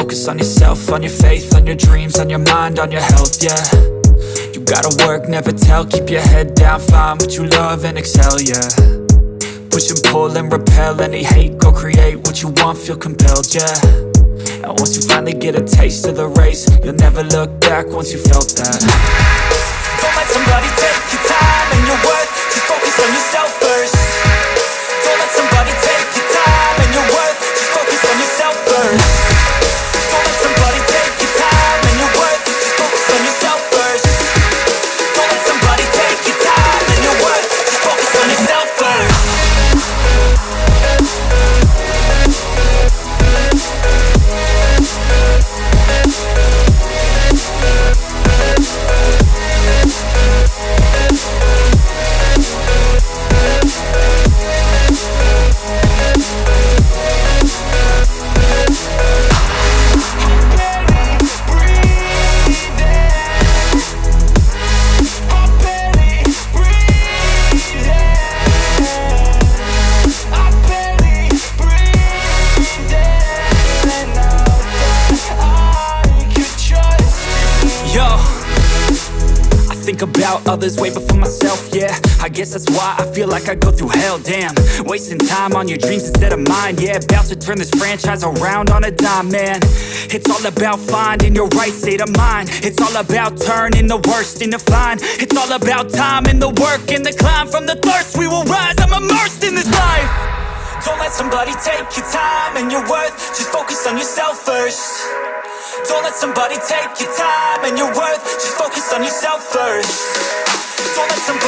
focus on yourself, on your faith, on your dreams, on your mind, on your health, yeah. You gotta work, never tell, keep your head down, find what you love and excel, yeah. Push and pull and repel any hate, go create what you want, feel compelled, yeah. And once you finally get a taste of the race, you'll never look back once you felt that. Don't let somebody take your time and your worth, just focus on yourself first. Don't let somebody take your time and your worth, just focus on yourself first. Don't let somebody take your time and your worth, just focus on yourself first. Don't let somebody take your time and your worth, just focus on yourself first. About others way before myself, yeah. I guess that's why I feel like I go through hell, damn. Wasting time on your dreams instead of mine, yeah. About to turn this franchise around on a dime, man. It's all about finding your right state of mind. It's all about turning the worst into fine. It's all about time and the work and the climb. From the thirst we will rise, I'm immersed in this life. Don't let somebody take your time and your worth, just focus on yourself first. Don't let somebody take your time and your worth, just focus on yourself first. Don't let somebody